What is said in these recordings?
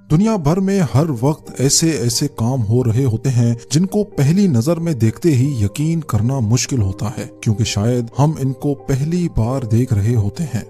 दुनिया भर में हर वक्त ऐसे ऐसे काम हो रहे होते हैं जिनको पहली नजर में देखते ही यकीन करना मुश्किल होता है, क्योंकि शायद हम इनको पहली बार देख रहे होते हैं।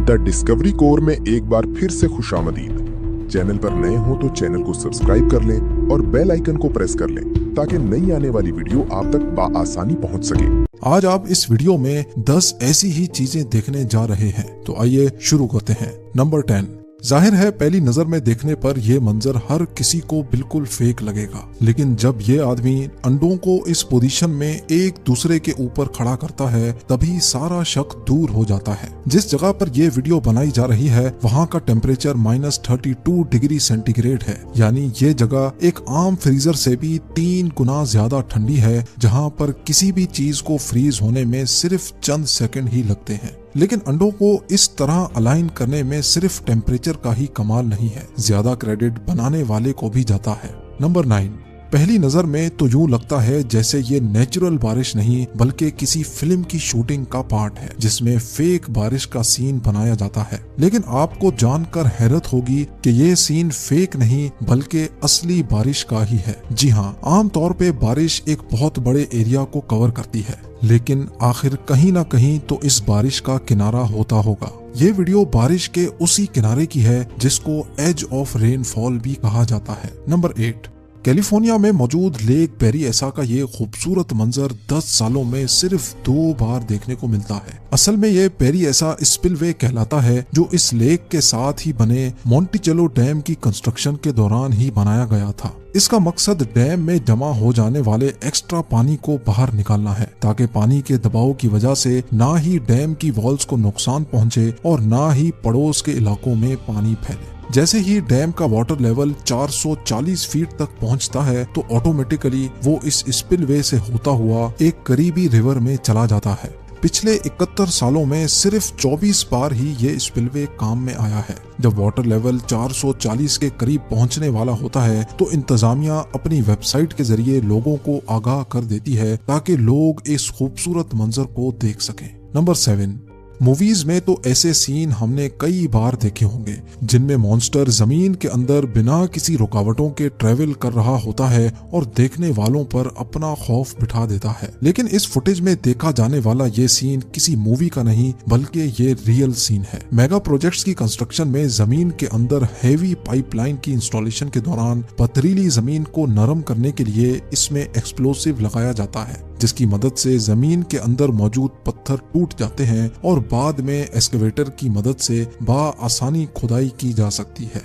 द डिस्कवरी कोर में एक बार फिर से खुशामदीद। चैनल पर नए हो तो चैनल को सब्सक्राइब कर लें और बेल आइकन को प्रेस कर लें ताकि नई आने वाली वीडियो आप तक बआसानी पहुंच सके। आज आप इस वीडियो में 10 ऐसी ही चीजें देखने जा रहे हैं, तो आइए शुरू करते हैं। नंबर 10। जाहिर है पहली नजर में देखने पर यह मंजर हर किसी को बिल्कुल फेक लगेगा, लेकिन जब ये आदमी अंडों को इस पोजीशन में एक दूसरे के ऊपर खड़ा करता है तभी सारा शक दूर हो जाता है। जिस जगह पर यह वीडियो बनाई जा रही है वहाँ का टेम्परेचर -32 डिग्री सेंटीग्रेड है, यानी ये जगह एक आम फ्रीजर से भी 3 गुना ज्यादा ठंडी है, जहाँ पर किसी भी चीज को फ्रीज होने में सिर्फ चंद सेकंड ही लगते हैं। लेकिन अंडों को इस तरह अलाइन करने में सिर्फ टेम्परेचर का ही कमाल नहीं है, ज्यादा क्रेडिट बनाने वाले को भी जाता है। नंबर 9। पहली नजर में तो यूं लगता है जैसे ये नेचुरल बारिश नहीं बल्कि किसी फिल्म की शूटिंग का पार्ट है जिसमें फेक बारिश का सीन बनाया जाता है। लेकिन आपको जानकर हैरत होगी कि ये सीन फेक नहीं बल्कि असली बारिश का ही है। जी हाँ, आमतौर पे बारिश एक बहुत बड़े एरिया को कवर करती है, लेकिन आखिर कहीं ना कहीं तो इस बारिश का किनारा होता होगा। ये वीडियो बारिश के उसी किनारे की है जिसको एज ऑफ रेनफॉल भी कहा जाता है। नंबर 8। कैलिफोर्निया में मौजूद लेक पेरिएसा का ये खूबसूरत मंजर 10 सालों में सिर्फ 2 बार देखने को मिलता है। असल में ये पेरिएसा स्पिलवे कहलाता है, जो इस लेक के साथ ही बने मोंटिचेलो डैम की कंस्ट्रक्शन के दौरान ही बनाया गया था। इसका मकसद डैम में जमा हो जाने वाले एक्स्ट्रा पानी को बाहर निकालना है, ताकि पानी के दबाव की वजह से ना ही डैम की वॉल्स को नुकसान पहुंचे और ना ही पड़ोस के इलाकों में पानी फैले। जैसे ही डैम का वाटर लेवल 440 फीट तक पहुंचता है तो ऑटोमेटिकली वो इस स्पिलवे से होता हुआ एक करीबी रिवर में चला जाता है। पिछले 71 सालों में सिर्फ 24 बार ही ये स्पिलवे काम में आया है। जब वाटर लेवल 440 के करीब पहुंचने वाला होता है तो इंतजामिया अपनी वेबसाइट के जरिए लोगों को आगाह कर देती है ताकि लोग इस खूबसूरत मंजर को देख सकें। नंबर 7। मूवीज में तो ऐसे सीन हमने कई बार देखे होंगे जिनमें मॉन्स्टर जमीन के अंदर बिना किसी रुकावटों के ट्रेवल कर रहा होता है और देखने वालों पर अपना खौफ बिठा देता है। लेकिन इस फुटेज में देखा जाने वाला ये सीन किसी मूवी का नहीं बल्कि ये रियल सीन है। मेगा प्रोजेक्ट्स की कंस्ट्रक्शन में जमीन के अंदर हैवी पाइपलाइन की इंस्टॉलेशन के दौरान पथरीली जमीन को नरम करने के लिए इसमें एक्सप्लोसिव लगाया जाता है, जिसकी मदद से जमीन के अंदर मौजूद पत्थर टूट जाते हैं और बाद में एक्सकवेटर की मदद से आसानी खुदाई की जा सकती है।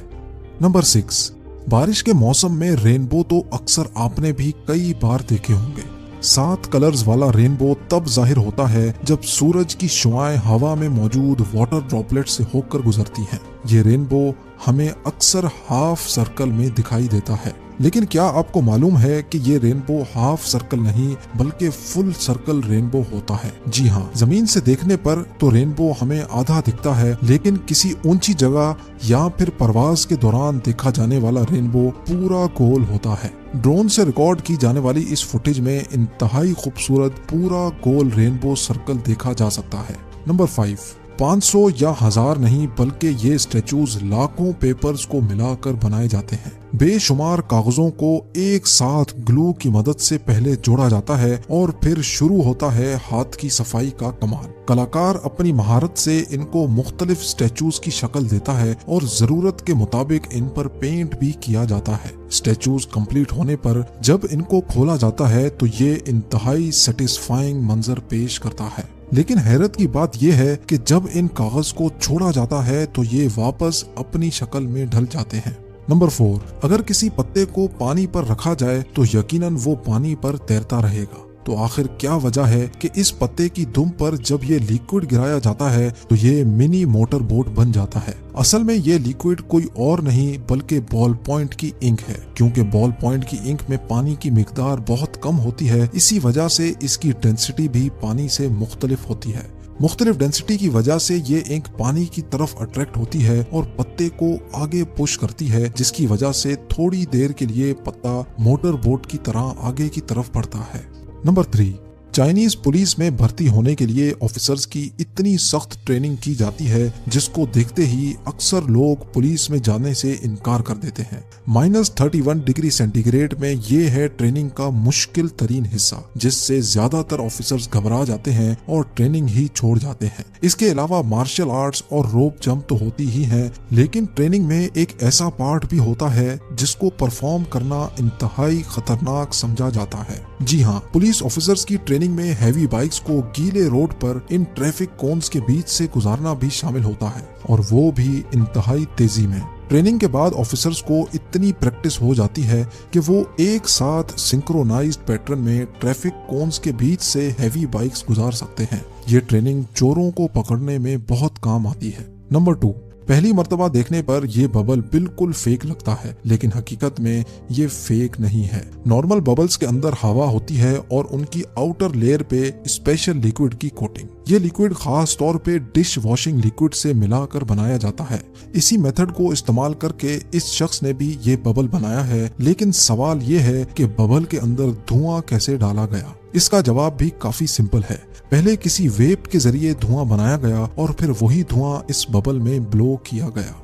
नंबर 6। बारिश के मौसम में रेनबो तो अक्सर आपने भी कई बार देखे होंगे। 7 कलर्स वाला रेनबो तब जाहिर होता है जब सूरज की शुआएं हवा में मौजूद वाटर ड्रॉपलेट से होकर गुजरती हैं। ये रेनबो हमें अक्सर हाफ सर्कल में दिखाई देता है, लेकिन क्या आपको मालूम है कि ये रेनबो हाफ सर्कल नहीं बल्कि फुल सर्कल रेनबो होता है। जी हाँ, जमीन से देखने पर तो रेनबो हमें आधा दिखता है, लेकिन किसी ऊंची जगह या फिर परवाज के दौरान देखा जाने वाला रेनबो पूरा गोल होता है। ड्रोन से रिकॉर्ड की जाने वाली इस फुटेज में इंतहाई खूबसूरत पूरा गोल रेनबो सर्कल देखा जा सकता है। नंबर 5। 500 या 1000 नहीं बल्कि ये स्टैचूज लाखों पेपर्स को मिलाकर बनाए जाते हैं। बेशुमार कागजों को एक साथ ग्लू की मदद से पहले जोड़ा जाता है और फिर शुरू होता है हाथ की सफाई का कमाल। कलाकार अपनी महारत से इनको मुख्तलिफ स्टैचूज की शक्ल देता है और जरूरत के मुताबिक इन पर पेंट भी किया जाता है। स्टैचूज कंप्लीट होने पर जब इनको खोला जाता है तो ये इंतहाई सेटिस्फाइंग मंजर पेश करता है। लेकिन हैरत की बात यह है कि जब इन कागज को छोड़ा जाता है तो ये वापस अपनी शक्ल में ढल जाते हैं। नंबर 4। अगर किसी पत्ते को पानी पर रखा जाए तो यकीनन वो पानी पर तैरता रहेगा। तो आखिर क्या वजह है कि इस पत्ते की दुम पर जब ये लिक्विड गिराया जाता है तो ये मिनी मोटर बोट बन जाता है। असल में ये लिक्विड कोई और नहीं बल्कि बॉल पॉइंट की इंक है। क्योंकि बॉल पॉइंट की इंक में पानी की मिकदार बहुत कम होती है, इसी वजह से इसकी डेंसिटी भी पानी से मुख्तलिफ होती है। मुख्तलिफ डेंसिटी की वजह से ये इंक पानी की तरफ अट्रैक्ट होती है और पत्ते को आगे पुश करती है, जिसकी वजह से थोड़ी देर के लिए पत्ता मोटर बोट की तरह आगे की तरफ बढ़ता है। नंबर 3। चाइनीज पुलिस में भर्ती होने के लिए ऑफिसर्स की इतनी सख्त ट्रेनिंग की जाती है जिसको देखते ही अक्सर लोग पुलिस में जाने से इनकार कर देते हैं। -31 डिग्री सेंटीग्रेड में ये है ट्रेनिंग का मुश्किल तरीन हिस्सा, जिससे ज्यादातर ऑफिसर्स घबरा जाते हैं और ट्रेनिंग ही छोड़ जाते हैं। इसके अलावा मार्शल आर्ट्स और रोप जंप तो होती ही है, लेकिन ट्रेनिंग में एक ऐसा पार्ट भी होता है जिसको परफॉर्म करना इंतहाई खतरनाक समझा जाता है। जी हाँ, पुलिस ऑफिसर्स की ट्रेनिंग में हैवी बाइक्स को गीले रोड पर इन ट्रैफिक कोन्स के बीच से गुजारना भी शामिल होता है, और वो भी इंतहाई तेजी में। ट्रेनिंग के बाद ऑफिसर्स को इतनी प्रैक्टिस हो जाती है कि वो एक साथ सिंक्रोनाइज्ड पैटर्न में ट्रैफिक कोन्स के बीच से हैवी बाइक्स गुजार सकते हैं। ये ट्रेनिंग चोरों को पकड़ने में बहुत काम आती है। नंबर 2, पहली मर्तबा देखने पर यह बबल बिल्कुल फेक लगता है, लेकिन हकीकत में ये फेक नहीं है। नॉर्मल बबल्स के अंदर हवा होती है और उनकी आउटर लेयर पे स्पेशल लिक्विड की कोटिंग। ये लिक्विड खास तौर पे डिश वॉशिंग लिक्विड से मिलाकर बनाया जाता है। इसी मेथड को इस्तेमाल करके इस शख्स ने भी ये बबल बनाया है, लेकिन सवाल ये है कि बबल के अंदर धुआं कैसे डाला गया। इसका जवाब भी काफी सिंपल है। पहले किसी वेप के जरिए धुआं बनाया गया और फिर वही धुआं इस बबल में ब्लो किया गया।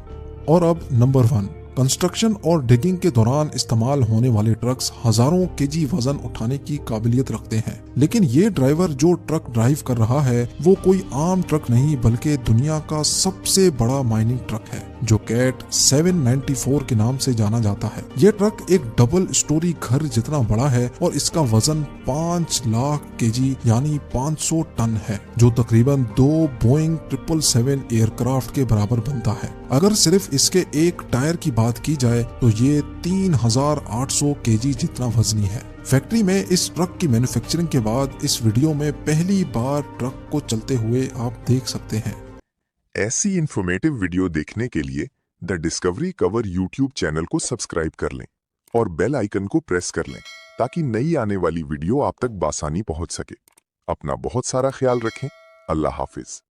और अब नंबर 1, कंस्ट्रक्शन और डिगिंग के दौरान इस्तेमाल होने वाले ट्रक्स हजारों केजी वजन उठाने की काबिलियत रखते हैं, लेकिन ये ड्राइवर जो ट्रक ड्राइव कर रहा है वो कोई आम ट्रक नहीं बल्कि दुनिया का सबसे बड़ा माइनिंग ट्रक है, जो कैट 794 के नाम से जाना जाता है। ये ट्रक एक डबल स्टोरी घर जितना बड़ा है और इसका वजन 5 लाख केजी यानी 500 टन है, जो तकरीबन 2 बोइंग 777 एयरक्राफ्ट के बराबर बनता है। अगर सिर्फ इसके एक टायर की बात की जाए तो ये 3800 केजी जितना वजनी है। फैक्ट्री में इस ट्रक की मैन्युफैक्चरिंग के बाद इस वीडियो में पहली बार ट्रक को चलते हुए आप देख सकते हैं। ऐसी इंफॉर्मेटिव वीडियो देखने के लिए the discovery cover YouTube channel को सब्सक्राइब कर लें और बेल आइकन को प्रेस कर लें ताकि नई आने वाली वीडियो आप तक बासानी पहुंच सके। अपना बहुत सारा ख्याल रखें। अल्लाह हाफिज।